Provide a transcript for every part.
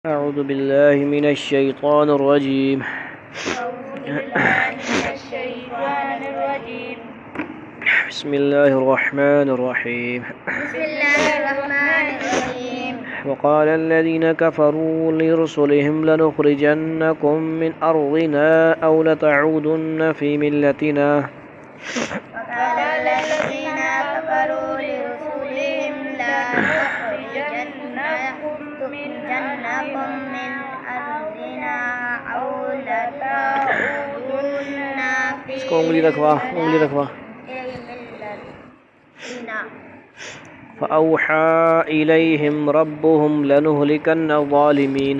أعوذ بالله من الشيطان الرجيم. بسم الله الرحمن الرحيم. وقال الذين كفروا لرسلهم لنخرجنكم من أرضنا أو لتعودن في ملتنا. وقال الذين كفروا لرسلهم لنخرجنكم من أرضنا أو لتعودن في ملتنا. فأوحى إليهم ربهم لنهلكن الظالمين.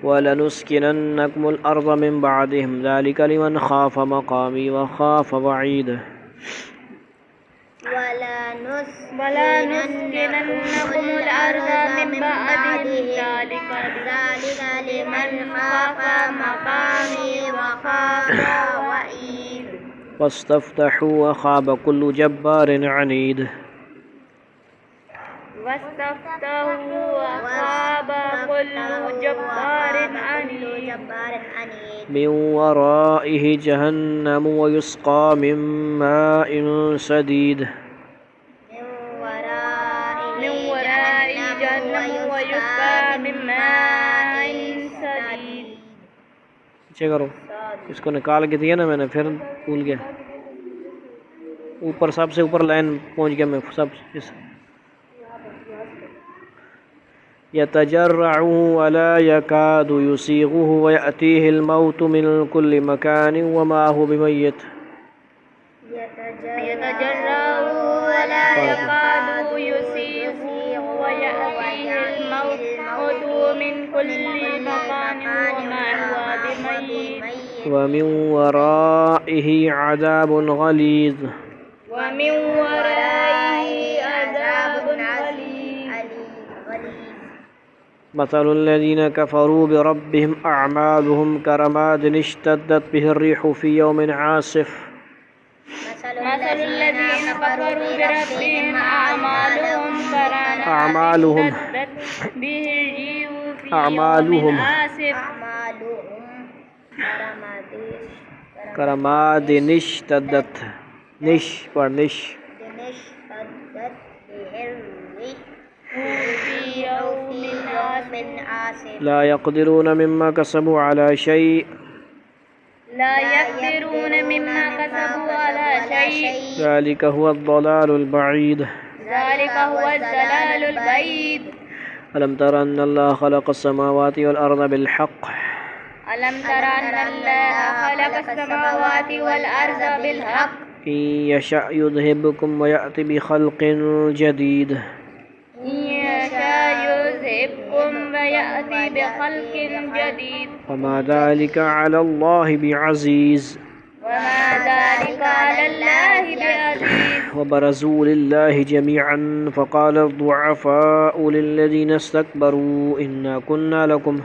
ولنسكننكم الأرض من بعدهم ذلك لمن خاف مقامي وخاف وعيد. ولنسكننكم الأرض من بعدهم ذلك لمن خاف مقامي وخاف وعيد. واستفتحوا وخاب كل جبار عنيد. من ورائه جهنم ويسقى من ماء سديد. من ورائه جهنم ويسقى من ماء سديد. چیک کرو اس کو نکال کے دیا نا میں نے، پھر بھول گیا. اوپر سب سے اوپر لائن پہنچ گیا میں سب. يتجرعه ولا يكاد يسيغه ويأتيه الموت من كل مكان وما هو بميت. يتجرعه ولا يكاد يسيغه ويأتيه الموت من كل مكان وما هو بميت. ومن ورائه عذاب غليظ. ومن ورائه عذاب غليظ. مثل الذين كفروا بربهم أعمالهم كرماد اشتدت به الريح في يوم عاصف. مثل الذين كفروا بربهم أعمالهم اشتدت به الريح في يوم عاصف. كرماد اشتدت لا يقدرون مما كسبوا على شيء. ذلك هو الضلال البعيد. ألم تر أن الله خلق السماوات والأرض بالحق. إن يشأ يذهبكم ويأتي بخلق جديد. وما ذلك على الله بعزيز. وبرزوا لله جميعا فقال الضعفاء للذين استكبروا إنا كنا لكم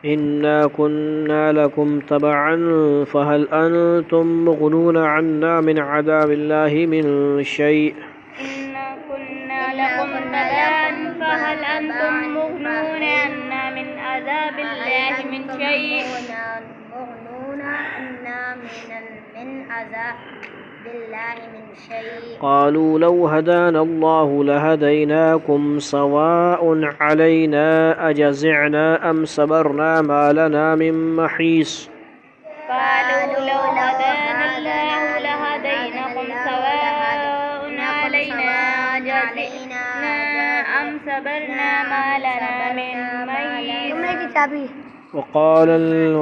إنا كنا لكم تبعا فهل أنتم مغنون عنا من عذاب الله من شيء. قالوا لو هدانا الله لهديناكم سواء علينا أجزعنا أم صبرنا ما لنا من محيص.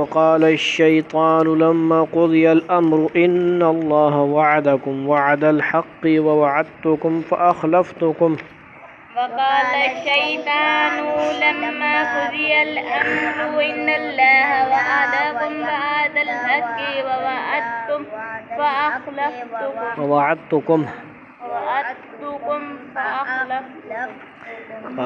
وقال الشيطان لما قضي الأمر إن الله وعدكم وعد الحق ووعدتكم فأخلفتكم. وقال الشيطان لما قضي الأمر إن الله وعدكم وعد الحق ووعدتكم فأخلفتكم. خلفتكم فأخلفتكم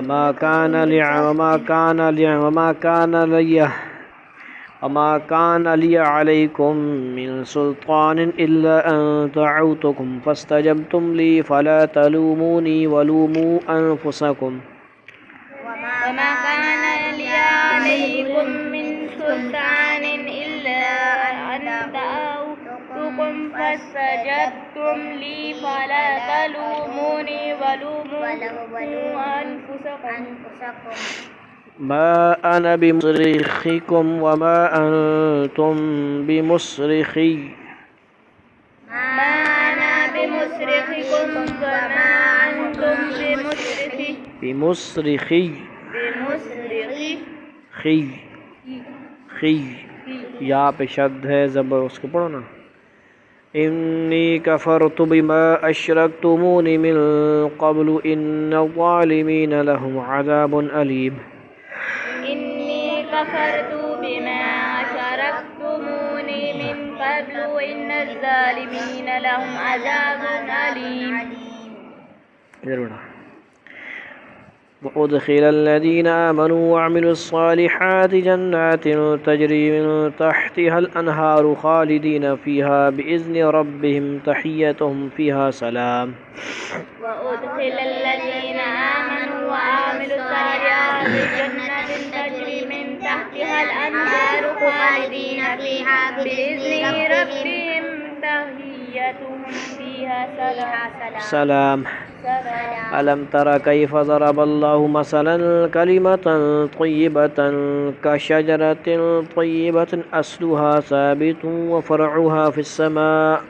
وما كان لي عليكم من سلطان إلا أن دعوتكم فاستجبتم لي فلا تلوموني ولوموا أنفسكم وما كان لي عليكم من سلطان إلا أن دعوتكم فاستجبتم لي فلا تلوموني ولوموا أنفسكم ما أنا بمصرخكم وما أنتم بمصرخي ما أنا بمصرخكم وما أنتم بمصرخي خی یا پہ شد ہے زبر اس کو پڑھو نا انی کفرت بما اشرکتمون من قبل ان الظالمین لهم عذاب علیم إني كفرت بما أشركتموني من قبل إن الظالمين لهم عذاب أليم. وأدخل الذين آمنوا وعملوا الصالحات جنات تجري من تحتها الأنهار خالدين فيها بإذن ربهم تحيتهم فيها سلام. وأدخل الذين آمنوا وعملوا الصالحات جنات تجري من تحتها الأنهار خالدين فيها بإذن ربهم تحيتهم فيها سلام. ألم تر كيف ضرب الله مثلا كلمة طيبة كشجرة طيبة أصلها ثابت وفرعها في السماء.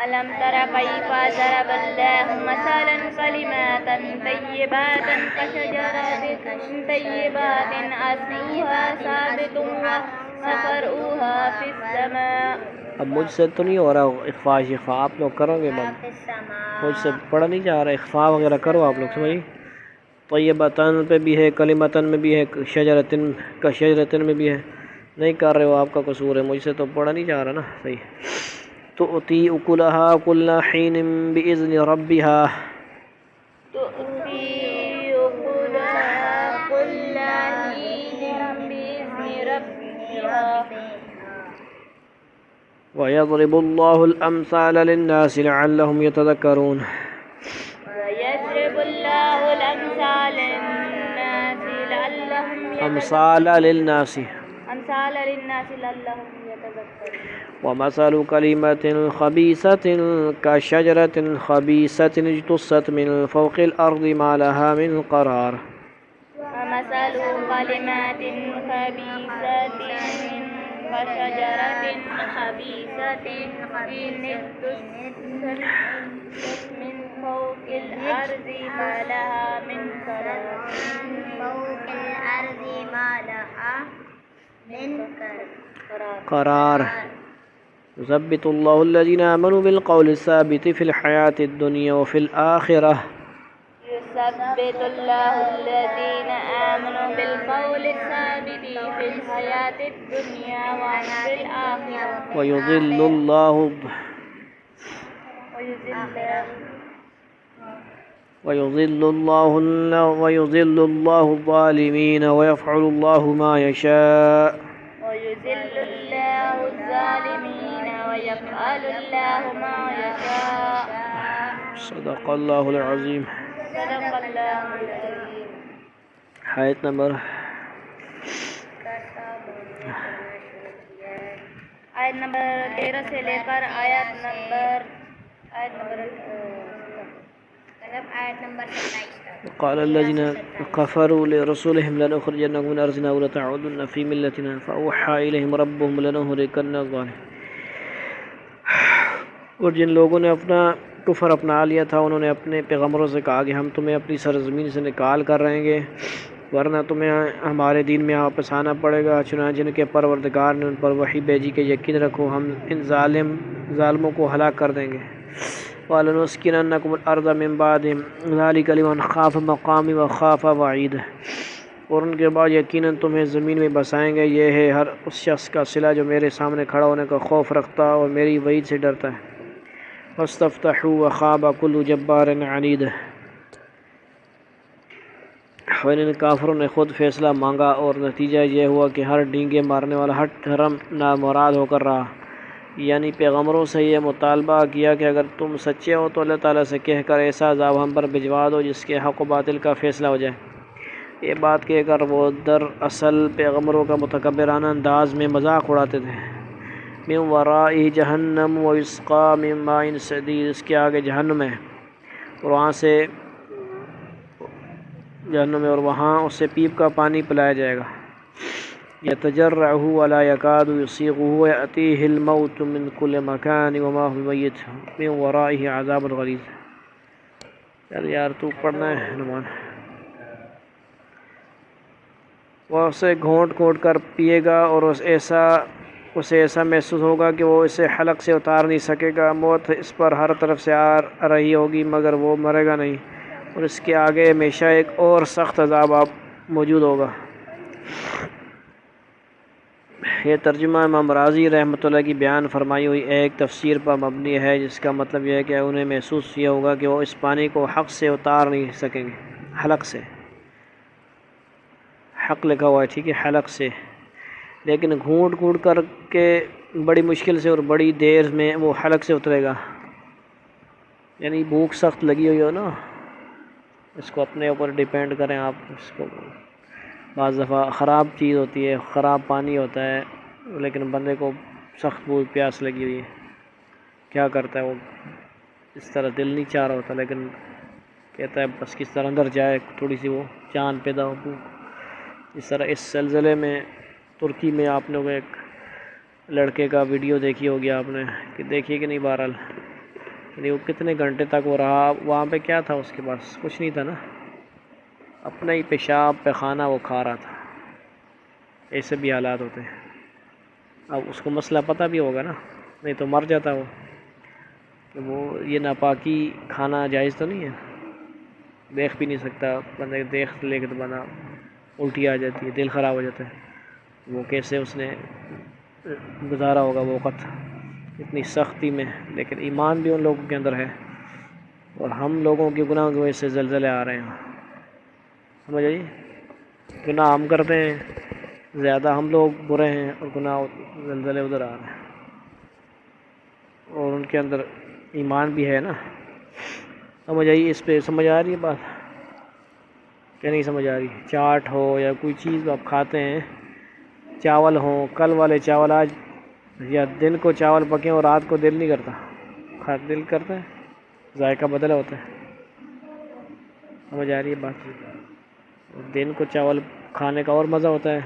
ألم تر كيف ضرب الله مثلا كلمات طيبات كشجرة طيبات أصلها ثابت وفرعها في السماء. اب مجھ سے تو نہیں ہو رہا اخفا شفا، آپ لوگ کرو گے بند، مجھ سے پڑھا نہیں جا رہا، اخفا وغیرہ کرو آپ لوگ، سمجھے؟ طیبتن پہ بھی ہے، کلمتن میں بھی ہے، شجرتن کا شجرتن میں بھی ہے، نہیں کر رہے ہو، آپ کا قصور ہے، مجھ سے تو پڑھا نہیں جا رہا نا صحیح. تؤتی اکلہا کل حین بإذن ربها، تؤتي أكلها كل حين بإذن ربها. ويضرب الله الأمثال للناس لعلهم يتذكرون. ويضرب الله الأمثال للناس لعلهم أمثال للناس لعلهم يتذكرون. ومثل كلمة خبيثة كشجرة خبيثة اجتثت من فوق الأرض ما لها من قرار. ومثل كلمات خبيثة كشجرة خبيثة اجتثت من فوق الأرض ما لها من قرار. يثبت الله الذين آمنوا بالقول الثابت في الحياة الدنيا وفي الآخرة. يثبت الله الذين آمنوا بالقول الثابت في الحياة الدنيا وفي الآخرة. ويضل الله الظالمين ويفعل الله ما يشاء. ويذل الله الظالمين ويفعل الله ما يشاء. صدق الله العظيم. صدق الله العظيم. آیت نمبر آیت نمبر 13 سے لے کر آیت نمبر 27. قال الذين كفروا لرسولهم لنخرجنكم من أرضنا أو لتعودن في ملتنا فأوحى إليهم ربهم لنهلكن الظالمين. اور جن لوگوں نے اپنا کفر اپنا لیا تھا انہوں نے اپنے پیغمبروں سے کہا کہ ہم تمہیں اپنی سرزمین سے نکال کر رہیں گے ورنہ تمہیں ہمارے دین میں واپس آنا پڑے گا. چنانچہ جن کے پروردگار نے ان پر وحی بھیجی کہ یقین رکھو ہم ان ظالموں کو ہلاک کر دیں گے. وَلَنُسْكِنَنَّكُمُ الْأَرْضَ مِنْ بَعْدِهِمْ ذَلِكَ لِمَنْ خَافَ مَقَامِي وَخَافَ وَعِيدِ. اور ان کے بعد یقیناً تمہیں زمین میں بسائیں گے، یہ ہے ہر اس شخص کا صلہ جو میرے سامنے کھڑا ہونے کا خوف رکھتا اور میری وعید سے ڈرتا ہے. فاستفتحوا وخاب كل جبار عنید۔ ان کافروں نے خود فیصلہ مانگا اور نتیجہ یہ ہوا کہ ہر ڈینگے مارنے والا ہر دھرم نامراد ہو کر رہا۔ یعنی پیغمبروں سے یہ مطالبہ کیا کہ اگر تم سچے ہو تو اللہ تعالیٰ سے کہہ کر ایسا عذاب ہم پر بھجوا دو جس کے حق و باطل کا فیصلہ ہو جائے۔ یہ بات کہہ کر وہ دراصل پیغمبروں کا متکبرانہ انداز میں مذاق اڑاتے تھے۔ من ورائہ جہنم ویسقا من ماء صدید، اس کے آگے جہنم ہے اور وہاں سے اور وہاں اسے پیپ کا پانی پلایا جائے گا۔ یتجرعہ ولا یکاد یسیغہ ویأتیہ الموت من کل مکان وما هو میت من ورائہ عذاب غلیظ۔ چل یار تو پڑھنا ہے نمان۔ وہ اسے گھونٹ گھونٹ کر پیے گا اور اسے ایسا محسوس ہوگا کہ وہ اسے حلق سے اتار نہیں سکے گا۔ موت اس پر ہر طرف سے آ رہی ہوگی مگر وہ مرے گا نہیں، اور اس کے آگے ہمیشہ ایک اور سخت عذاب موجود ہوگا۔ یہ ترجمہ امام رازی رحمۃ اللہ کی بیان فرمائی ہوئی ایک تفسیر پر مبنی ہے، جس کا مطلب یہ ہے کہ انہیں محسوس یہ ہوگا کہ وہ اس پانی کو حق سے اتار نہیں سکیں گے، حلق سے، حق لکھا ہوا ہے ٹھیک ہے، حلق سے، لیکن گھونٹ گھونٹ کر کے بڑی مشکل سے اور بڑی دیر میں وہ حلق سے اترے گا۔ یعنی بھوک سخت لگی ہوئی ہو نا، اس کو اپنے اوپر ڈیپینڈ کریں آپ۔ اس کو بعض دفعہ خراب چیز ہوتی ہے، خراب پانی ہوتا ہے، لیکن بندے کو سخت بھوک پیاس لگی ہوئی ہے، کیا کرتا ہے وہ؟ اس طرح دل نہیں چاہ رہا ہوتا، لیکن کہتا ہے بس کس طرح اندر جائے تھوڑی سی وہ جان پیدا ہو بھوک۔ اس طرح اس سلسلے میں ترکی میں آپ نے ایک لڑکے کا ویڈیو دیکھی ہوگی آپ نے، کہ دیکھیے کہ نہیں، بہرحال یعنی وہ کتنے گھنٹے تک وہ رہا وہاں پہ، کیا تھا اس کے پاس؟ کچھ نہیں تھا نا، اپنا ہی پیشاب پیخانہ وہ کھا رہا تھا۔ ایسے بھی حالات ہوتے ہیں۔ اب اس کو مسئلہ پتہ بھی ہوگا نا، نہیں تو مر جاتا وہ، کہ وہ یہ ناپاکی کھانا جائز تو نہیں ہے، دیکھ بھی نہیں سکتا بندے، دیکھ لے کے تو بنا الٹی آ جاتی ہے، دل خراب ہو جاتا ہے۔ وہ کیسے اس نے گزارا ہوگا وہ وقت اتنی سختی میں، لیکن ایمان بھی ان لوگوں کے اندر ہے، اور ہم لوگوں کے گناہ کی وجہ سے زلزلے آ رہے ہیں، سمجھ آئیے؟ گناہ ہم کرتے ہیں زیادہ، ہم لوگ برے ہیں، اور گناہ زلزلے ادھر آ رہے ہیں، اور ان کے اندر ایمان بھی ہے نا۔ سمجھ آئیے؟ اس پہ سمجھ آ رہی ہے بات کہ نہیں سمجھ آ رہی؟ چاٹ ہو یا کوئی چیز آپ کھاتے ہیں، چاول ہوں، کل والے چاول آج، یا دن کو چاول پکیں اور رات کو دل نہیں کرتا، دل کرتا ہے، ذائقہ بدلا ہوتا ہے۔ سمجھ آ رہی ہے بات؟ دن کو چاول کھانے کا اور مزہ ہوتا ہے،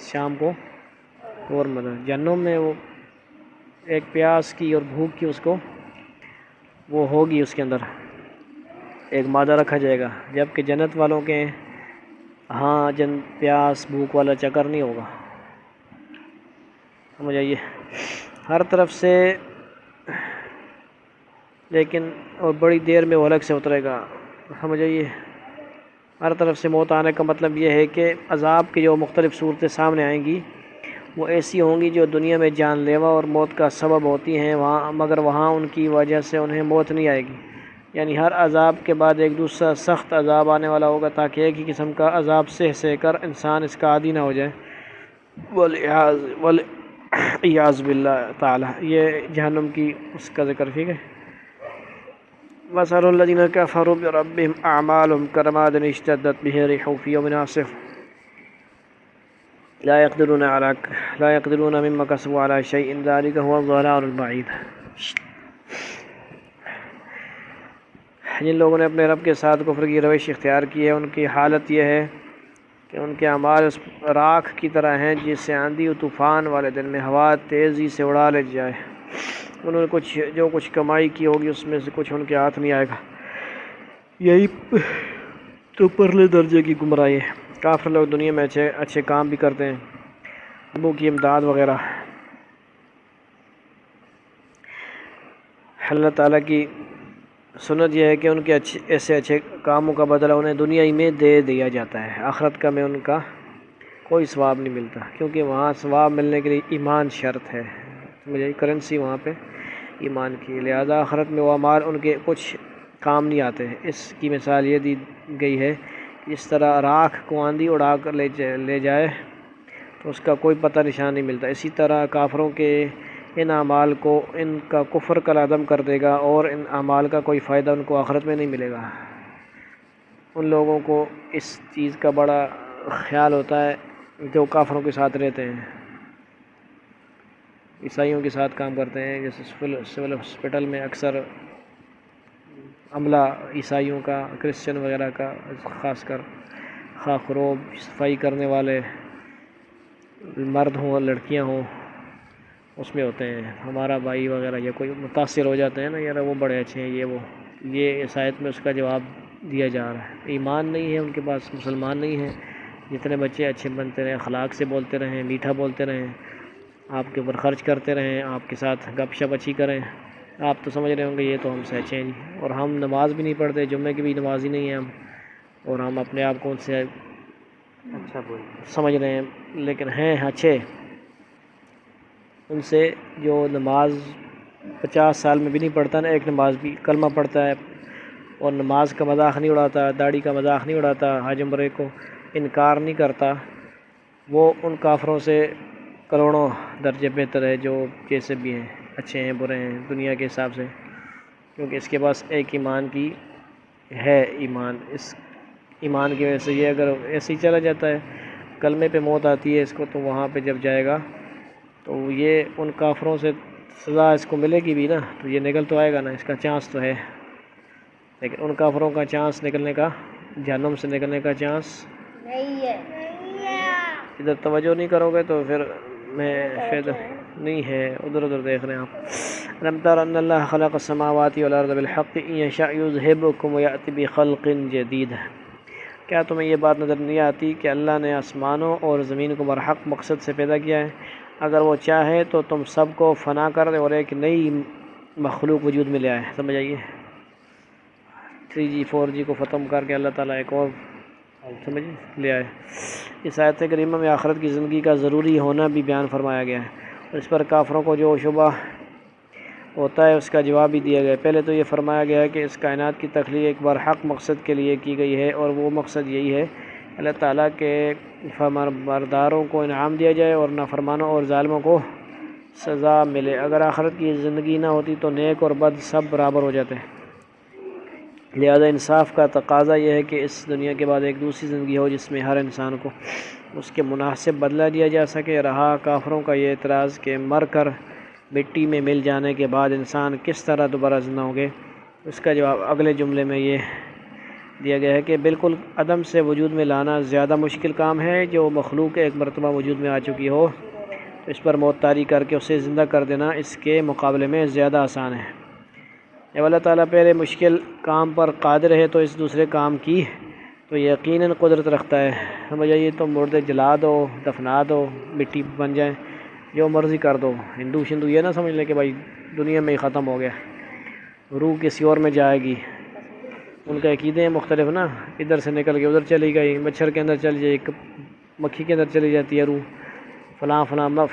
شام کو اور مزہ۔ جہنم میں وہ ایک پیاس کی اور بھوک کی، اس کو وہ ہوگی، اس کے اندر ایک مادہ رکھا جائے گا، جبکہ جنت والوں کے ہاں پیاس بھوک والا چکر نہیں ہوگا۔ سمجھ آئیے؟ ہر طرف سے، لیکن اور بڑی دیر میں وہ الگ سے اترے گا۔ سمجھ آئیے؟ ہر طرف سے موت آنے کا مطلب یہ ہے کہ عذاب کی جو مختلف صورتیں سامنے آئیں گی وہ ایسی ہوں گی جو دنیا میں جان لیوا اور موت کا سبب ہوتی ہیں، مگر وہاں ان کی وجہ سے انہیں موت نہیں آئے گی۔ یعنی ہر عذاب کے بعد ایک دوسرا سخت عذاب آنے والا ہوگا، تاکہ ایک ہی قسم کا عذاب سہ کر انسان اس کا عادی نہ ہو جائے، والعیاذ باللہ تعالی۔ یہ جہنم کی اس کا ذکر، ٹھیک ہے۔ مثل الذین کفروا بربہم اعمالہم کرماد اشتدت بہ الریح فی یوم عاصف لا يقدرون مما کسبوا علی شیء ذلک هو الضلال البعید۔ جن لوگوں نے اپنے رب کے ساتھ کفر کی روش اختیار کی ہے، ان کی حالت یہ ہے کہ ان کے اعمال اس راکھ کی طرح ہیں جسے آندھی و طوفان والے دن میں ہوا تیزی سے اڑا لے جائے۔ انہوں نے جو کچھ کمائی کی ہوگی اس میں سے کچھ ان کے ہاتھ نہیں آئے گا۔ یہی تو پرلے درجے کی گمراہی ہے۔ کافر لوگ دنیا میں اچھے کام بھی کرتے ہیں، ابو کی امداد وغیرہ۔ اللہ تعالیٰ کی سنت یہ ہے کہ ان کے ایسے اچھے کاموں کا بدلہ انہیں دنیا ہی میں دے دیا جاتا ہے، آخرت کا میں ان کا کوئی ثواب نہیں ملتا، کیونکہ وہاں ثواب ملنے کے لیے ایمان شرط ہے، مجھے کرنسی وہاں پہ ایمان کی، لہذا آخرت میں وہ اعمال ان کے کچھ کام نہیں آتے۔ اس کی مثال یہ دی گئی ہے کہ جس طرح راکھ کو آندھی اڑا کر لے جائے تو اس کا کوئی پتہ نشان نہیں ملتا، اسی طرح کافروں کے ان اعمال کو ان کا کفر کالعدم کر دے گا اور ان اعمال کا کوئی فائدہ ان کو آخرت میں نہیں ملے گا۔ ان لوگوں کو اس چیز کا بڑا خیال ہوتا ہے جو کافروں کے ساتھ رہتے ہیں، عیسائیوں کے ساتھ کام کرتے ہیں، جیسے سول ہاسپٹل میں اکثر عملہ عیسائیوں کا، کرسچن وغیرہ کا، خاص کر خاکروب صفائی کرنے والے مرد ہوں لڑکیاں ہوں اس میں ہوتے ہیں۔ ہمارا بھائی وغیرہ یا کوئی متاثر ہو جاتے ہیں نا، یار وہ بڑے اچھے ہیں، یہ اس آیت میں اس کا جواب دیا جا رہا ہے۔ ایمان نہیں ہے ان کے پاس، مسلمان نہیں ہیں، جتنے بچے اچھے بنتے رہیں، اخلاق سے بولتے رہیں، میٹھا بولتے رہیں، آپ کے اوپر خرچ کرتے رہیں، آپ کے ساتھ گپ شپ اچھی کریں، آپ تو سمجھ رہے ہوں گے یہ تو ہم سے اچھے ہیں جی، اور ہم نماز بھی نہیں پڑھتے، جمعے کی بھی نماز ہی نہیں ہے ہم، اور ہم اپنے آپ کو ان سے اچھا سمجھ رہے ہیں، لیکن ہیں اچھے ان سے جو نماز 50 سال میں بھی نہیں پڑھتا نا، ایک نماز بھی کلمہ پڑھتا ہے اور نماز کا مذاق نہیں اڑاتا، داڑھی کا مذاق نہیں اڑاتا، حج عمرے کو انکار نہیں کرتا، وہ ان کافروں سے کروڑوں درجے بہتر ہے جو جیسے بھی ہیں، اچھے ہیں برے ہیں دنیا کے حساب سے، کیونکہ اس کے پاس ایک ایمان کی ہے ایمان، اس ایمان کی وجہ سے یہ اگر ایسے ہی چلا جاتا ہے، کلمے پہ موت آتی ہے اس کو، تو وہاں پہ جب جائے گا تو یہ ان کافروں سے سزا اس کو ملے گی بھی نا، تو یہ نکل تو آئے گا نا، اس کا چانس تو ہے، لیکن ان کافروں کا چانس نکلنے کا، جہنم سے نکلنے کا چانس نہیں ہے۔ ادھر توجہ نہیں کرو گے تو پھر نہیں ہے، ادھر دیکھ رہے ہیں آپ۔ الم تر ان اللہ خلق السماوات والارض بالحق ان یشاء یذہبکم ویأتی بخلق جدید، کیا تمہیں یہ بات نظر نہیں آتی کہ اللہ نے آسمانوں اور زمین کو برحق مقصد سے پیدا کیا ہے، اگر وہ چاہے تو تم سب کو فنا کر دے اور ایک نئی مخلوق وجود میں لے آئے۔ سمجھ آئیے، 3G 4G کو ختم کر کے اللہ تعالیٰ ایک اور لے آئے۔ اس آیت کریمہ میں آخرت کی زندگی کا ضروری ہونا بھی بیان فرمایا گیا ہے، اور اس پر کافروں کو جو شبہ ہوتا ہے اس کا جواب بھی دیا گیا ہے۔ پہلے تو یہ فرمایا گیا ہے کہ اس کائنات کی تخلیق ایک برحق مقصد کے لیے کی گئی ہے، اور وہ مقصد یہی ہے اللہ تعالیٰ کے فرمانبرداروں کو انعام دیا جائے اور نافرمانوں اور ظالموں کو سزا ملے۔ اگر آخرت کی زندگی نہ ہوتی تو نیک اور بد سب برابر ہو جاتے ہیں، لہذا انصاف کا تقاضا یہ ہے کہ اس دنیا کے بعد ایک دوسری زندگی ہو جس میں ہر انسان کو اس کے مناسب بدلہ دیا جا سکے۔ رہا کافروں کا یہ اعتراض کہ مر کر مٹی میں مل جانے کے بعد انسان کس طرح دوبارہ زندہ ہوں گے، اس کا جواب اگلے جملے میں یہ دیا گیا ہے کہ بالکل عدم سے وجود میں لانا زیادہ مشکل کام ہے، جو مخلوق ایک مرتبہ وجود میں آ چکی ہو تو اس پر موت طاری کر کے اسے زندہ کر دینا اس کے مقابلے میں زیادہ آسان ہے۔ جب اللہ تعالیٰ پہلے مشکل کام پر قادر ہے تو اس دوسرے کام کی تو یقیناً قدرت رکھتا ہے۔ سمجھ آئیے، تو مردے جلا دو، دفنا دو، مٹی بن جائیں، جو مرضی کر دو، ہندو شندو یہ نہ سمجھ لے کہ بھائی دنیا میں ہی ختم ہو گیا، روح کسی اور میں جائے گی، ان کے عقیدے ہیں مختلف نا، ادھر سے نکل کے ادھر چلی گئی، مچھر کے اندر چلی جائے، مکھی کے اندر چلی جاتی ہے روح، فلاں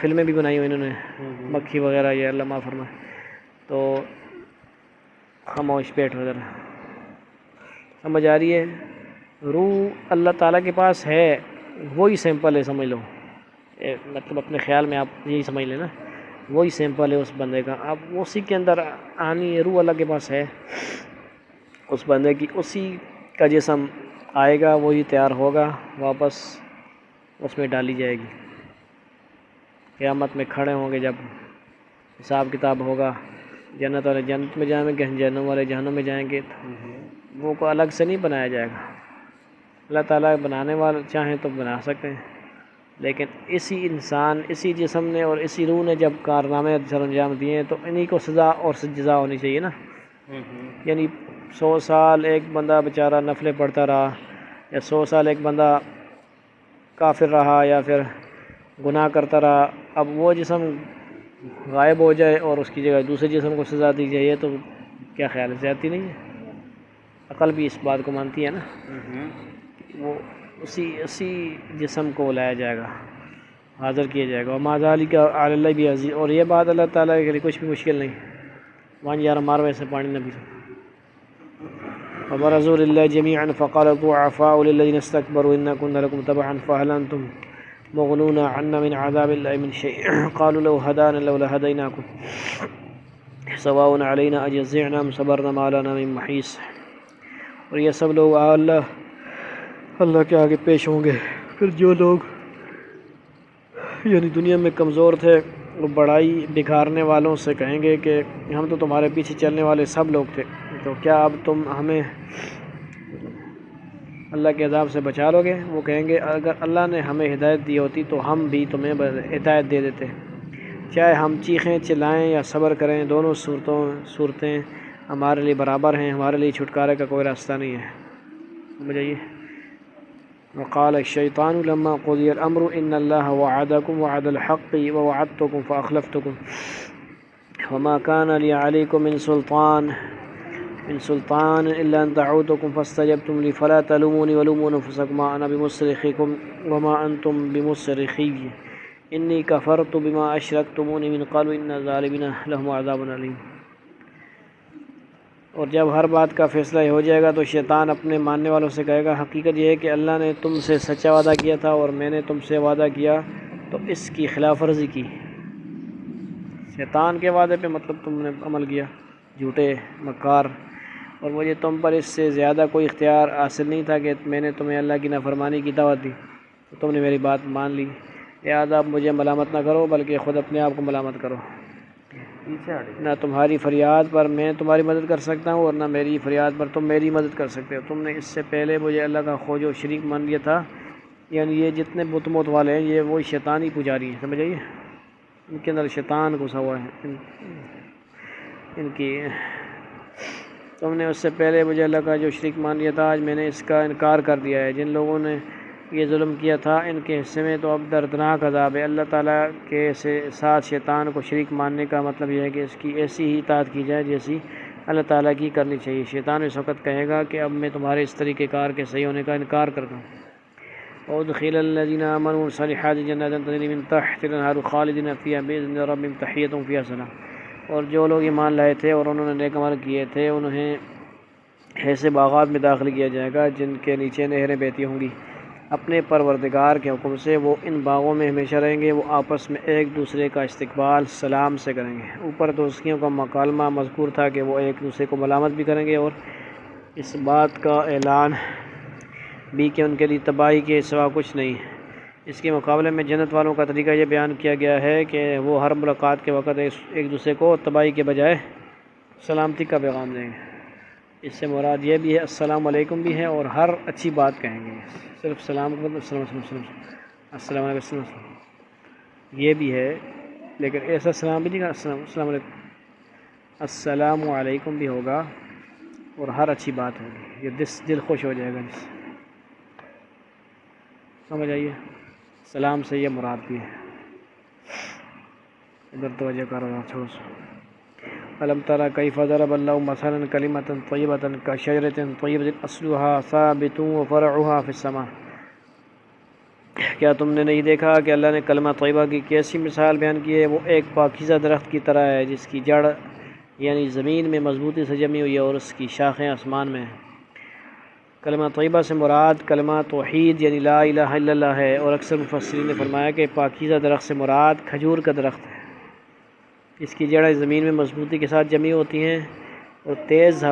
فلمیں بھی بنائی ہوئی انہوں نے، مکھی وغیرہ، یہ اللہ معاف فرمائے، تو خاموش پیٹ وغیرہ، سمجھ آ رہی ہے۔ روح اللہ تعالیٰ کے پاس ہے، وہی سیمپل ہے، سمجھ لو، مطلب اپنے خیال میں آپ یہی سمجھ لیں نا، وہی سیمپل ہے اس بندے کا، اب اسی کے اندر آنی ہے، روح اللہ کے پاس ہے اس بندے کی، اسی کا جسم آئے گا، وہی تیار ہوگا، واپس اس میں ڈالی جائے گی، قیامت میں کھڑے ہوں گے جب حساب کتاب ہوگا، جنت والے جنت میں جائیں گے، جہنم والے جہنم میں جائیں گے، وہ کو الگ سے نہیں بنایا جائے گا، اللہ تعالیٰ بنانے والے چاہیں تو بنا سکتے ہیں، لیکن اسی انسان، اسی جسم نے اور اسی روح نے جب کارنامے سر انجام دیے ہیں تو انہی کو سزا اور جزا ہونی چاہیے نا۔ یعنی 100 سال ایک بندہ بیچارہ نفلیں پڑھتا رہا، یا 100 سال ایک بندہ کافر رہا یا پھر گناہ کرتا رہا، اب وہ جسم غائب ہو جائے اور اس کی جگہ دوسرے جسم کو سزا دی جائے تو کیا خیال ہے، زیادتی نہیں ہے؟ عقل بھی اس بات کو مانتی ہے نا، وہ اسی جسم کو لایا جائے گا، حاضر کیا جائے گا، اور ما ذالک علی اللہ بھی عزیز، اور یہ بات اللہ تعالیٰ کے لیے کچھ بھی مشکل نہیں، وہاں یار مار ویسے پانی نہ پی وبرزوا لله جميعا فقال الضعفاء للذين استكبروا إنا كنا لكم تبعا فهل أنتم مغنون عنا من عذاب الله من شيء قالوا لو هدانا لولا هديناكم سواء علينا أجزعنا أم صبرنا ما لنا من محيص. اور یہ سب لوگ اللہ کے آگے پیش ہوں گے. پھر جو لوگ یعنی دنیا میں کمزور تھے وہ بڑائی بکھارنے والوں سے کہیں گے کہ ہم تو تمہارے پیچھے چلنے والے سب لوگ تھے، تو کیا اب تم ہمیں اللہ کے عذاب سے بچا لو گے؟ وہ کہیں گے اگر اللہ نے ہمیں ہدایت دی ہوتی تو ہم بھی تمہیں ہدایت دے دیتے، چاہے ہم چیخیں چلائیں یا صبر کریں، دونوں صورتیں ہمارے لیے برابر ہیں، ہمارے لیے چھٹکارے کا کوئی راستہ نہیں ہے. سمجھائیے. وقال الشیطان لما قضی الامر ان اللہ وعدکم وعد الحق ووعدتکم فاخلفتکم وما كان لي عليكم من سلطان الا ان دعوتكم فاستجبتم لي فلا تلوموني ولوموا انفسكم ما انا بمصرخكم وما انتم بمصرخي انی کفرت بما اشرکتمونی من قبل ان الظالمین لهم عذاب علیم. اور جب ہر بات کا فیصلہ ہو جائے گا تو شیطان اپنے ماننے والوں سے کہے گا حقیقت یہ ہے کہ اللہ نے تم سے سچا وعدہ کیا تھا اور میں نے تم سے وعدہ کیا تو اس کی خلاف ورزی کی. شیطان کے وعدے پہ مطلب تم نے عمل کیا، جھوٹے مکار، اور مجھے تم پر اس سے زیادہ کوئی اختیار حاصل نہیں تھا کہ میں نے تمہیں اللہ کی نافرمانی کی دعوت دی تو تم نے میری بات مان لی. لہٰذا اب مجھے ملامت نہ کرو بلکہ خود اپنے آپ کو ملامت کرو. نہ تمہاری فریاد پر میں تمہاری مدد کر سکتا ہوں اور نہ میری فریاد پر تم میری مدد کر سکتے ہو. تم نے اس سے پہلے مجھے اللہ کا خوج و شریک مان لیا تھا. یعنی یہ جتنے بت موت والے ہیں یہ وہی شیطانی پجاری ہیں. سمجھ آئیے، ان کے اندر شیطان گھسا ہوا ہے ان کی. تم نے اس سے پہلے مجھے اللہ کا جو شریک مان لیا تھا، آج میں نے اس کا انکار کر دیا ہے. جن لوگوں نے یہ ظلم کیا تھا ان کے حصے میں تو اب دردناک عذاب ہے. اللہ تعالیٰ کے ساتھ شیطان کو شریک ماننے کا مطلب یہ ہے کہ اس کی ایسی ہی اطاعت کی جائے جیسی اللہ تعالیٰ کی کرنی چاہیے. شیطان اس وقت کہے گا کہ اب میں تمہارے اس طریقہ کار کے صحیح ہونے کا انکار کرتا ہوں. وادخل الذين آمنوا الصالحات جنات تجري من تحتها الانهار خالدين فيها بإذن ربهم تحيتهم فيها سلام. اور جو لوگ ایمان لائے تھے اور انہوں نے نیک عمل کیے تھے انہیں ایسے باغات میں داخل کیا جائے گا جن کے نیچے نہریں بہتی ہوں گی اپنے پروردگار کے حکم سے. وہ ان باغوں میں ہمیشہ رہیں گے. وہ آپس میں ایک دوسرے کا استقبال سلام سے کریں گے. اوپر دوستیوں کا مکالمہ مذکور تھا کہ وہ ایک دوسرے کو ملامت بھی کریں گے اور اس بات کا اعلان بھی کہ ان کے لیے تباہی کے سوا کچھ نہیں. اس کے مقابلے میں جنت والوں کا طریقہ یہ بیان کیا گیا ہے کہ وہ ہر ملاقات کے وقت ایک دوسرے کو تباہی کے بجائے سلامتی کا پیغام دیں گے. اس سے مراد یہ بھی ہے السلام علیکم بھی ہے اور ہر اچھی بات کہیں گے. صرف سلام کو السلام علیکم یہ بھی ہے، لیکن ایسا سلام بھی نہیں کہا السلام علیکم. السلام علیکم بھی ہوگا اور ہر اچھی بات ہوگی. یہ دل خوش ہو جائے گا. سمجھ آئیے. سلام سے یہ مراد بھی ہے. ادھر توجہ کرو چھوڑو. الم تری کیف ضرب اللہ مثلا کلمۃ طیبۃ کشجرۃ طیبۃ اصلها ثابت وفرعها فی السماء. کیا تم نے نہیں دیکھا کہ اللہ نے کلمہ طیبہ کی کیسی مثال بیان کی ہے؟ وہ ایک پاکیزہ درخت کی طرح ہے جس کی جڑ یعنی زمین میں مضبوطی سے جمی ہوئی ہے اور اس کی شاخیں آسمان میں ہیں. کلمہ طیبہ سے مراد کلمہ توحید یعنی لا الہ الا اللہ ہے. اور اکثر مفسرین نے فرمایا کہ پاکیزہ درخت سے مراد کھجور کا درخت ہے. اس کی جڑیں زمین میں مضبوطی کے ساتھ جمی ہوتی ہیں اور تیز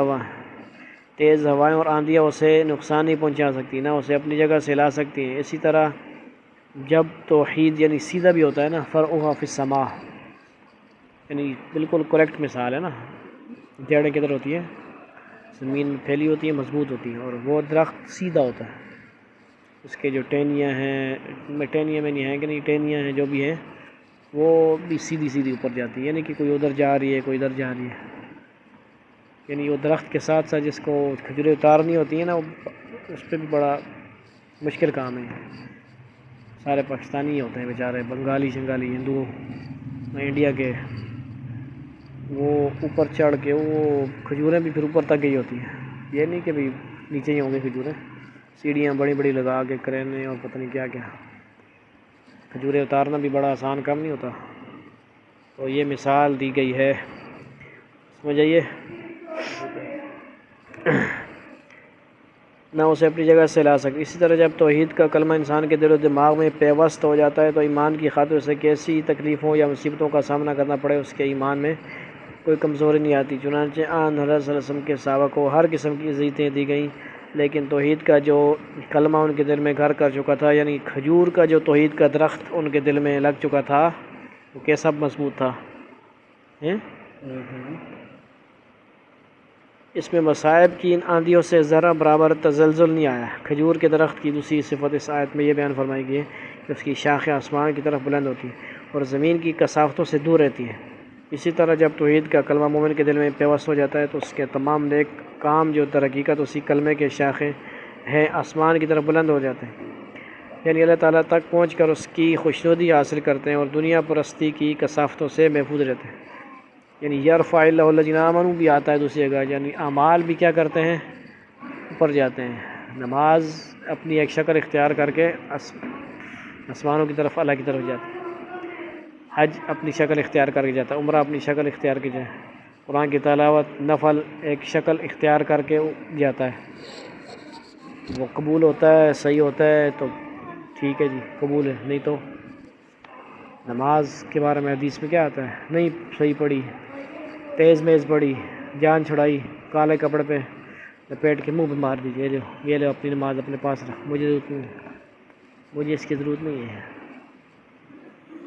ہوائیں اور آندیاں اسے نقصان نہیں پہنچا سکتی، نہ اسے اپنی جگہ سے ہلا سکتی ہیں. اسی طرح جب توحید یعنی سیدھا بھی ہوتا ہے نا، فرعها فی السماء، یعنی بالکل کریکٹ مثال ہے نا. جڑیں کدھر ہوتی ہیں؟ زمین میں پھیلی ہوتی ہیں، مضبوط ہوتی ہیں، اور وہ درخت سیدھا ہوتا ہے. اس کے جو ٹہنیاں ہیں، ٹہنیاں میں نہیں ہیں کہ نہیں، ٹہنیاں ہیں جو بھی ہیں وہ بھی سیدھی اوپر جاتی ہے. یعنی کہ کوئی ادھر جا رہی ہے کوئی ادھر جا رہی ہے. یعنی وہ درخت کے ساتھ ساتھ جس کو کھجوریں اتارنی ہوتی ہیں نا، اس پہ بھی بڑا مشکل کام ہے. سارے پاکستانی ہوتے ہیں بیچارے، بنگالی شنگالی ہندو انڈیا کے، وہ اوپر چڑھ کے وہ کھجوریں بھی پھر اوپر تک گئی ہوتی ہیں. یہ نہیں کہ بھی نیچے ہی ہوں گے کھجوریں، سیڑھیاں بڑی لگا کے کرینے اور پتہ نہیں کیا کیا. کھجوریں اتارنا بھی بڑا آسان کام نہیں ہوتا. تو یہ مثال دی گئی ہے سمجھ آئیے، نہ اسے اپنی جگہ سے لا سکے۔ اسی طرح جب توحید کا کلمہ انسان کے دل و دماغ میں پیوست ہو جاتا ہے تو ایمان کی خاطر سے کیسی تکلیفوں یا مصیبتوں کا سامنا کرنا پڑے اس کے ایمان میں کوئی کمزوری نہیں آتی۔ چنانچہ آن حضرت صلی اللہ علیہ وسلم کے صحابہ کو ہر قسم کی اذیتیں دی گئیں، لیکن توحید کا جو کلمہ ان کے دل میں گھر کر چکا تھا، یعنی کھجور کا جو توحید کا درخت ان کے دل میں لگ چکا تھا، وہ کیسا مضبوط تھا۔ اس میں مصائب کی ان آندھیوں سے ذرا برابر تزلزل نہیں آیا۔ کھجور کے درخت کی دوسری صفت اس آیت میں یہ بیان فرمائی گئی ہے کہ اس کی شاخیں آسمان کی طرف بلند ہوتی ہیں اور زمین کی کثافتوں سے دور رہتی ہیں۔ اسی طرح جب توحید کا کلمہ مومن کے دل میں پیوست ہو جاتا ہے تو اس کے تمام نیک کام جو در حقیقت اسی کلمے کے شاخیں ہیں آسمان کی طرف بلند ہو جاتے ہیں، یعنی اللہ تعالیٰ تک پہنچ کر اس کی خوشنودی حاصل کرتے ہیں اور دنیا پرستی کی کثافتوں سے محفوظ رہتے ہیں۔ یعنی یرفع اللہ الذین آمنوا بھی آتا ہے دوسری جگہ، یعنی اعمال بھی کیا کرتے ہیں، اوپر جاتے ہیں۔ نماز اپنی ایک شکل اختیار کر کے آسمانوں کی طرف، اللہ کی طرف جاتا ہے۔ حج اپنی شکل اختیار کر کے جاتا ہے، عمرہ اپنی شکل اختیار کی جائے، قرآن کی تلاوت نفل ایک شکل اختیار کر کے جاتا ہے۔ وہ قبول ہوتا ہے، صحیح ہوتا ہے تو ٹھیک ہے جی، قبول ہے، نہیں تو نماز کے بارے میں حدیث میں کیا آتا ہے، نہیں صحیح پڑھی، تیز میز پڑھی، جان چھڑائی، کالے کپڑے پہ لپیٹ کے منہ پہ مار دیجیے، یہ لو اپنی نماز اپنے پاس رکھ، مجھے ضرورت نہیں ہے، مجھے اس کی ضرورت نہیں ہے۔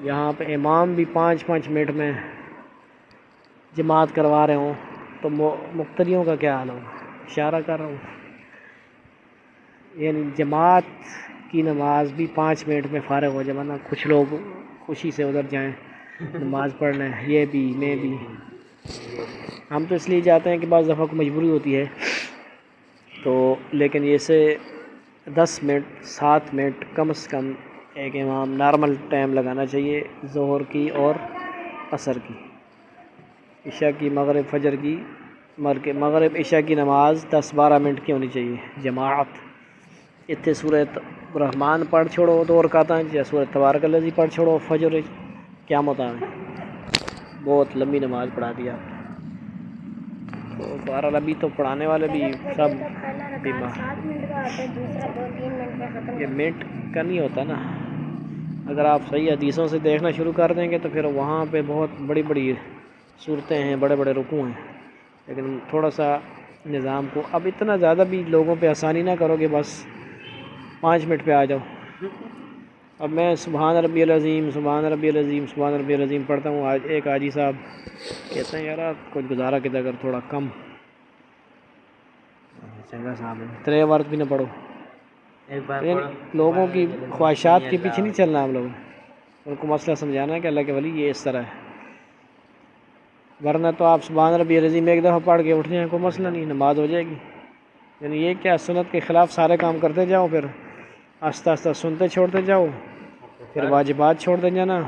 یہاں پہ امام بھی 5-5 منٹ میں جماعت کروا رہے ہوں تو مقتدیوں کا کیا حال ہوگا؟ اشارہ کر رہا ہوں، یعنی جماعت کی نماز بھی 5 منٹ میں فارغ ہو جائے، ورنہ کچھ لوگ خوشی سے ادھر جائیں نماز پڑھنے، یہ بھی میں بھی۔ ہم تو اس لیے جاتے ہیں کہ بعض دفعہ کو مجبوری ہوتی ہے تو، لیکن یہ سے 10 منٹ 7 منٹ کم از کم ایک امام نارمل ٹائم لگانا چاہیے، ظہر کی اور عصر کی، عشاء کی، مغرب فجر کی، مغرب عشاء کی نماز 10-12 منٹ کی ہونی چاہیے جماعت۔ اتنے سورۃ رحمان پڑھ چھوڑو 2 رکعتاں، یا سورۃ تبارک الذی پڑھ چھوڑو فجر، کیا مطابق بہت لمبی نماز پڑھا دیا۔ تو بہرحال ابھی تو پڑھانے والے بھی سب بیمار، 7 منٹ کا آتا ہے، دوسرا 2-3 منٹ میں ختم۔ یہ منٹ کا نہیں ہوتا نا، اگر آپ صحیح حدیثوں سے دیکھنا شروع کر دیں گے تو پھر وہاں پہ بہت بڑی بڑی صورتیں ہیں، بڑے بڑے رکوع ہیں، لیکن تھوڑا سا نظام کو اب اتنا زیادہ بھی لوگوں پہ آسانی نہ کرو کہ بس 5 منٹ پہ آ جاؤ۔ اب میں سبحان ربی العظیم، سبحان ربی العظیم، سبحان ربی العظیم پڑھتا ہوں، آج ایک حاجی صاحب کہتے ہیں یار کچھ گزارا کدھر اگر تھوڑا کم چنگا صاحب ہے، 3 ورد بھی نہ پڑھو۔ لوگوں کی خواہشات کے پیچھے نہیں چلنا، ہم لوگ ان کو مسئلہ سمجھانا ہے کہ اللہ کے ولی یہ اس طرح ہے، ورنہ تو آپ سبحان ربی العظیم ایک دفعہ پڑھ کے اٹھ جائیں کوئی مسئلہ نہیں، نماز ہو جائے گی۔ یعنی یہ کیا سنت کے خلاف سارے کام کرتے جاؤ، پھر آہستہ آہستہ سنتے چھوڑتے جاؤ، پھر واجبات چھوڑتے جانا،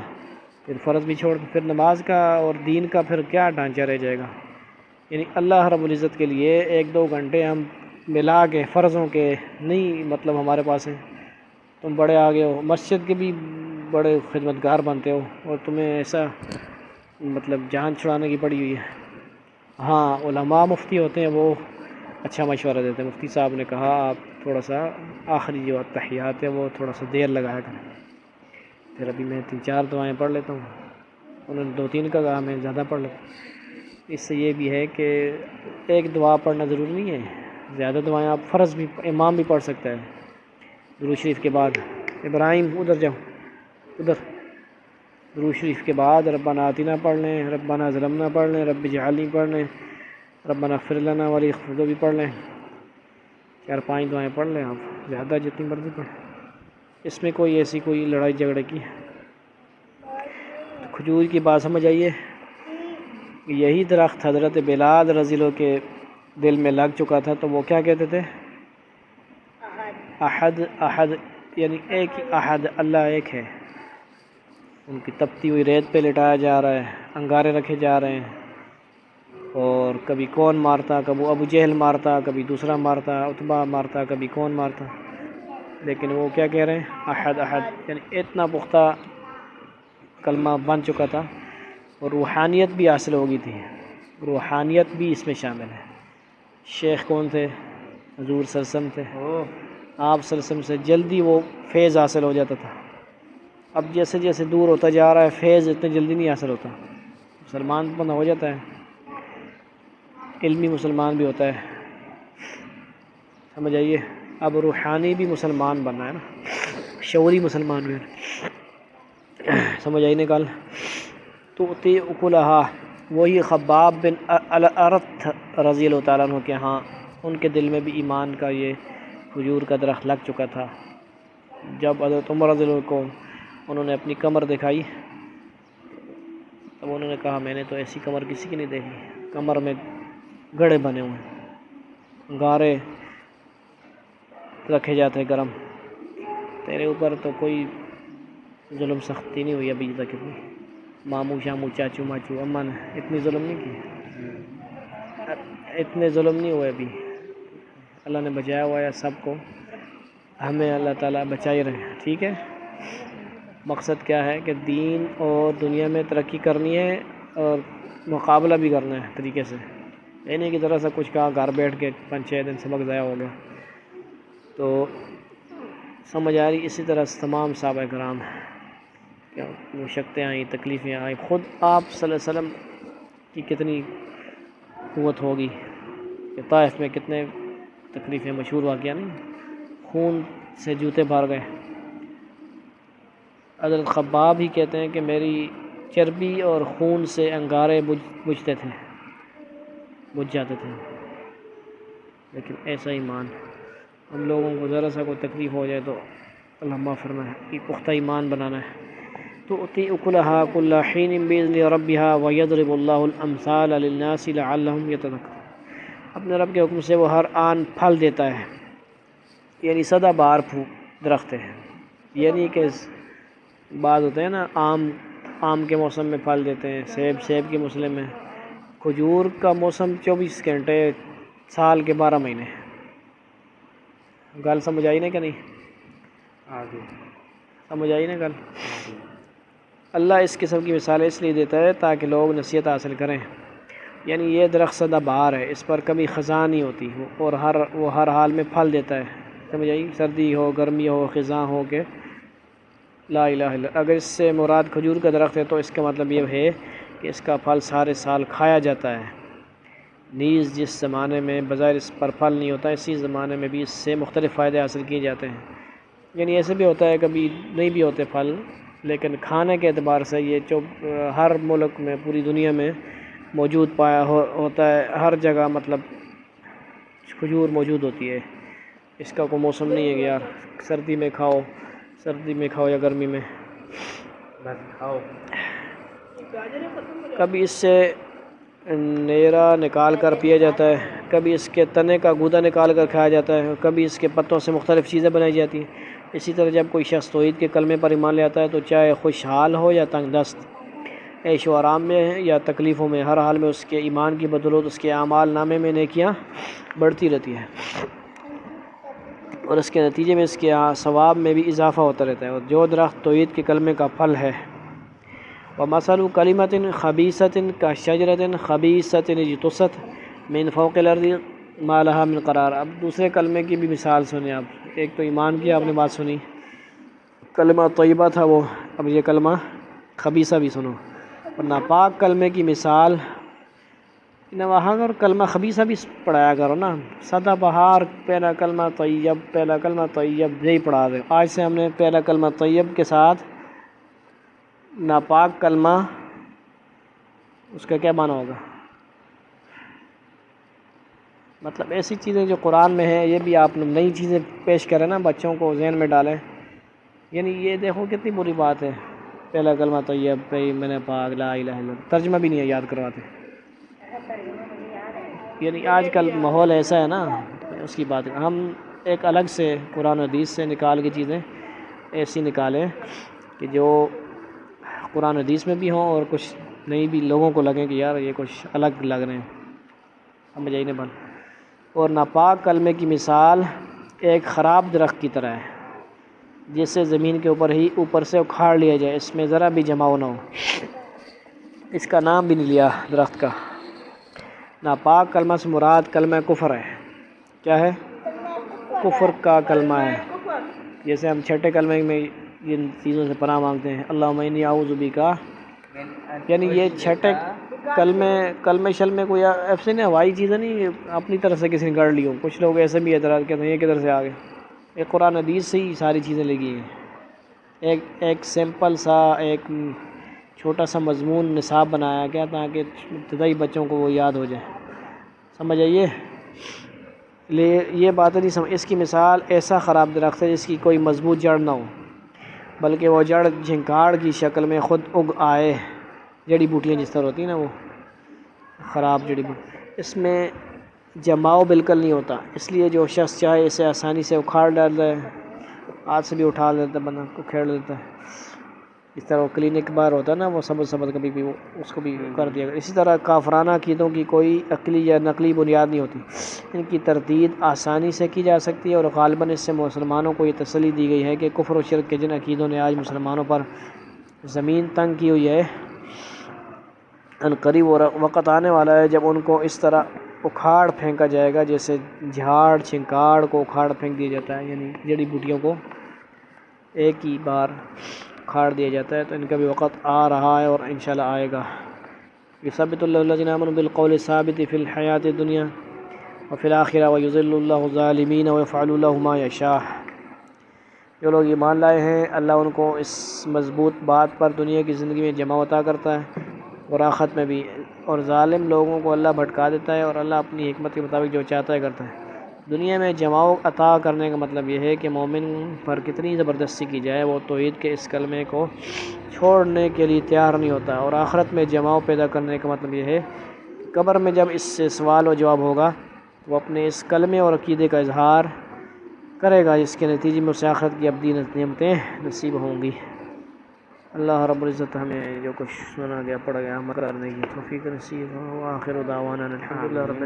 پھر فرض بھی چھوڑ، پھر نماز کا اور دین کا پھر کیا ڈھانچہ رہ جائے گا۔ یعنی اللہ رب العزت کے لیے 1-2 گھنٹے ہم ملا کے فرضوں کے نہیں، مطلب ہمارے پاس ہیں، تم بڑے آگے ہو، مسجد کے بھی بڑے خدمتگار بنتے ہو اور تمہیں ایسا مطلب جان چھڑانے کی پڑی ہوئی ہے۔ ہاں علماء مفتی ہوتے ہیں وہ اچھا مشورہ دیتے ہیں، مفتی صاحب نے کہا آپ تھوڑا سا آخری جو تحیات ہے وہ تھوڑا سا دیر لگایا کریں، پھر ابھی میں 3-4 دعائیں پڑھ لیتا ہوں، انہوں نے 2-3 کا کہا میں زیادہ پڑھ لیتا ہوں۔ اس سے یہ بھی ہے کہ ایک دعا پڑھنا ضروری نہیں ہے، زیادہ دعائیں آپ فرض بھی امام بھی پڑھ سکتا ہے درود شریف کے بعد۔ ابراہیم ادھر جاؤ، ادھر درود شریف کے بعد ربنا آتنا پڑھ لیں، ربنا ظلمنا پڑھ لیں، رب اجعلنی پڑھ لیں، ربنا اغفر لنا ولیغفر بھی پڑھ لیں، 4-5 دعائیں پڑھ لیں آپ، زیادہ جتنی مرضی پڑھیں، اس میں کوئی ایسی کوئی لڑائی جھگڑے کی۔ کھجور کی بات سمجھ آئیے، یہی درخت حضرت بلال رضی اللہ کے دل میں لگ چکا تھا تو وہ کیا کہتے تھے، احد احد، یعنی ایک ہی احد، اللہ ایک ہے۔ ان کی تپتی ہوئی ریت پہ لٹایا جا رہا ہے، انگارے رکھے جا رہے ہیں، اور کبھی کون مارتا، کبھی ابو جہل مارتا، کبھی دوسرا مارتا، عتبہ مارتا، کبھی کون مارتا، لیکن وہ کیا کہہ رہے ہیں، احد احد، یعنی اتنا پختہ کلمہ بن چکا تھا اور روحانیت بھی حاصل ہو گئی تھی۔ روحانیت بھی اس میں شامل ہے۔ شیخ کون تھے؟ حضور صلی اللہ علیہ وسلم تھے۔ آپ صلی اللہ علیہ وسلم سے جلدی وہ فیض حاصل ہو جاتا تھا۔ اب جیسے جیسے دور ہوتا جا رہا ہے فیض اتنے جلدی نہیں حاصل ہوتا۔ مسلمان بندہ ہو جاتا ہے، علمی مسلمان بھی ہوتا ہے، سمجھ آئیے۔ اب روحانی بھی مسلمان بننا ہے نا، شعوری مسلمان بھی، سمجھ آئی نکال۔ تؤتی اکلہا، وہی خباب بن الارت رضی اللہ تعالیٰ عنہ کے ہاں ان کے دل میں بھی ایمان کا یہ کھجور کا درخت لگ چکا تھا۔ جب حضرت عمر رضی اللہ عنہ کو انہوں نے اپنی کمر دکھائی، تب انہوں نے کہا میں نے تو ایسی کمر کسی کی نہیں دیکھی، کمر میں گڑھے بنے ہوئے ہیں، گارے رکھے جاتے ہیں گرم، تیرے اوپر تو کوئی ظلم سختی نہیں ہوئی ابھی تک، اتنی ماموں شاموں چاچو ماچو اماں نے اتنی ظلم نہیں کی، اتنے ظلم نہیں ہوئے ابھی۔ اللہ نے بچایا ہوا ہے سب کو، ہمیں اللہ تعالیٰ بچائی رہے، ٹھیک ہے۔ مقصد کیا ہے کہ دین اور دنیا میں ترقی کرنی ہے اور مقابلہ بھی کرنا ہے طریقے سے، نہیں کی طرح سے کچھ کہا گھر بیٹھ کے 5-6 دن سبق ضائع ہو گیا، تو سمجھ آ رہی۔ اسی طرح تمام صحابہ کرام کیا مشقتیں آئیں، تکلیفیں آئیں، خود آپ صلی اللہ علیہ وسلم کی کتنی قوت ہوگی کہ طائف میں کتنے تکلیفیں، مشہور واقعہ نہیں، خون سے جوتے بھر گئے۔ حضرت خباب ہی کہتے ہیں کہ میری چربی اور خون سے انگارے بجھتے تھے، بجھ جاتے تھے، لیکن ایسا ایمان ہم لوگوں کو ذرا سا کوئی تکلیف ہو جائے تو اللہ معاف فرما ہے، یہ پختہ ایمان بنانا ہے۔ تؤتی اکلہا کل حین بإذن ربها ویضرب اللہ الامثال للناس لعلہم یتذکرون، اپنے رب کے حکم سے وہ ہر آن پھل دیتا ہے، یعنی سدا بہار درخت ہے، یعنی کہ بعض ہوتے ہیں نا آم کے موسم میں پھل دیتے ہیں، سیب کے مسئلے میں، کھجور کا موسم 24 گھنٹے سال کے 12 مہینے۔ گل سمجھ آئی نا کہ نہیں؟ سمجھ آئی نا گل؟ اللہ اس قسم کی مثالیں اس لیے دیتا ہے تاکہ لوگ نصیحت حاصل کریں، یعنی یہ درخت سدا بہار ہے، اس پر کبھی خزاں نہیں ہوتی اور وہ ہر حال میں پھل دیتا ہے، سمجھ آئی؟ سردی ہو، گرمی ہو، خزاں ہو کہ لا الہ الا۔ اگر اس سے مراد کھجور کا درخت ہے تو اس کا مطلب یہ ہے کہ اس کا پھل سارے سال کھایا جاتا ہے، نیز جس زمانے میں بظاہر اس پر پھل نہیں ہوتا اسی زمانے میں بھی اس سے مختلف فائدے حاصل کیے جاتے ہیں، یعنی ایسے بھی ہوتا ہے کبھی نہیں بھی ہوتے پھل، لیکن کھانے کے اعتبار سے یہ ہر ملک میں پوری دنیا میں موجود پایا ہوتا ہے، ہر جگہ مطلب کھجور موجود ہوتی ہے، اس کا کوئی موسم نہیں ہے کہ یار سردی میں کھاؤ یا گرمی میں کھاؤ۔ کبھی اس سے نیرا نکال کر پیا جاتا ہے، کبھی اس کے تنے کا گودا نکال کر کھایا جاتا ہے، کبھی اس کے پتوں سے مختلف چیزیں بنائی جاتی ہیں۔ اسی طرح جب کوئی شخص توحید کے کلمے پر ایمان لے آتا ہے تو چاہے خوشحال ہو یا تنگ دست، عیش و آرام میں یا تکلیفوں میں، ہر حال میں اس کے ایمان کی بدولت اس کے اعمال نامے میں نیکیاں بڑھتی رہتی ہیں اور اس کے نتیجے میں اس کے ثواب میں بھی اضافہ ہوتا رہتا ہے۔ اور جو درخت توحید کے کلمے کا پھل ہے، وَمَثَلُ كَلِمَةٍ خَبِيثَةٍ كَشَجَرَةٍ خَبِيثَةٍ اجْتُثَّتْ مِنْ فَوْقِ الْأَرْضِ مَا لَهَا مِنْ قَرَارٍ۔ اب دوسرے کلمے کی بھی مثال سنیں آپ، ایک تو ایمان کی آپ نے بات سنی، کلمہ طیبہ تھا وہ، اب یہ کلمہ خبیثہ بھی سنو۔ اور ناپاک کلمے کی مثال، وہاں اور کلمہ خبیثہ بھی پڑھایا کرو نا، سدا بہار پہلا کلمہ طیب یہی پڑھا دے۔ آج سے ہم نے پہلا کلمہ طیب کے ساتھ ناپاک کلمہ، اس کا کیا معنی ہوگا؟ مطلب ایسی چیزیں جو قرآن میں ہیں، یہ بھی آپ نئی چیزیں پیش کریں نا، بچوں کو ذہن میں ڈالیں، یعنی یہ دیکھو کتنی بری بات ہے، پہلا کلمہ طیب پہ میں نے پاک لا الہ الا اللہ، ترجمہ بھی نہیں یاد کرواتے، یعنی آج کل ماحول ایسا ہے نا، اس کی بات ہم ایک الگ سے قرآن و حدیث سے نکال کے چیزیں ایسی نکالیں کہ جو قرآن و حدیث میں بھی ہوں اور کچھ نئی بھی لوگوں کو لگیں کہ یار یہ کچھ الگ لگ رہے ہیں، سمجھ آئی نہیں بات۔ اور ناپاک کلمے کی مثال ایک خراب درخت کی طرح ہے جسے زمین کے اوپر سے اکھاڑ لیا جائے، اس میں ذرا بھی جماؤ نہ ہو، اس کا نام بھی نہیں لیا درخت کا، ناپاک کلمہ سے مراد کلمہ کفر ہے. کیا ہے؟ کفر کا کلمہ ہے. جیسے ہم چھٹے کلمے میں جن چیزوں سے پناہ مانگتے ہیں اللہم انی اعوذ بک، یعنی یہ چھٹے کلمے شلمے کوئی ایسے نہیں ہوائی چیزیں نہیں اپنی طرف سے کسی نے گڑھ لی ہوں. کچھ لوگ ایسے بھی اعتراض کرتے ہیں یہ کدھر سے آ گئے. ایک قرآن حدیث سے ہی ساری چیزیں لگی ہیں. ایک سمپل سا ایک چھوٹا سا مضمون نصاب بنایا گیا تاکہ ابتدائی بچوں کو وہ یاد ہو جائے. سمجھ آئیے؟ یہ باتیں نہیں سمجھ. اس کی مثال ایسا خراب درخت ہے جس کی کوئی مضبوط جڑ نہ ہو، بلکہ وہ جڑ جھنکاڑ کی شکل میں خود اگ آئے. جڑی بوٹیاں جس طرح ہوتی ہیں نا وہ خراب جڑی بوٹی، اس میں جماؤ بالکل نہیں ہوتا. اس لیے جو شخص چاہے اسے آسانی سے اکھاڑ ڈالتا ہے، ہاتھ سے بھی اٹھا لیتا ہے، بندہ کو کھیڑ لیتا ہے. اس طرح وہ کلینک بار ہوتا ہے نا وہ سبز کبھی بھی اس کو بھی کر دیا گیا. اسی طرح کافرانہ عقیدوں کی کوئی عقلی یا نقلی بنیاد نہیں ہوتی. ان کی تردید آسانی سے کی جا سکتی ہے اور غالباً اس سے مسلمانوں کو یہ تسلی دی گئی ہے کہ کفر و شرک کے جن عقیدوں نے آج مسلمانوں پر زمین تنگ کی ہوئی ہے، ان قریب وقت آنے والا ہے جب ان کو اس طرح اکھاڑ پھینکا جائے گا جیسے جھاڑ چھنکاڑ کو اکھاڑ پھینک دیا جاتا ہے. یعنی جڑی بوٹیوں کو ایک ہی بار اکھاڑ دیا جاتا ہے. تو ان کا بھی وقت آ رہا ہے اور انشاءاللہ آئے گا. یثبت اللہ الذین آمنوا بالقول الثابت فی الحیات الدنیا وفی الآخرہ ویذل اللہ الظالمین ویفعل اللہ ما یشاء. جو لوگ ایمان لائے ہیں اللہ ان کو اس مضبوط بات پر دنیا کی زندگی میں جمع عطا کرتا ہے اور آخرت میں بھی، اور ظالم لوگوں کو اللہ بھٹکا دیتا ہے اور اللہ اپنی حکمت کے مطابق جو چاہتا ہے کرتا ہے. دنیا میں جماؤ عطا کرنے کا مطلب یہ ہے کہ مومن پر کتنی زبردستی کی جائے وہ توحید کے اس کلمے کو چھوڑنے کے لیے تیار نہیں ہوتا. اور آخرت میں جماؤ پیدا کرنے کا مطلب یہ ہے کہ قبر میں جب اس سے سوال و جواب ہوگا وہ اپنے اس کلمے اور عقیدے کا اظہار کرے گا، جس کے نتیجے میں اسے آخرت کی ابدی نعمتیں نصیب ہوں گی. اللہ رب العزت ہمیں جو کچھ سنا گیا پڑھ گیا عمل کرنے کی توفیق نصیب ہو. آخر دعوانا الحمدللہ رب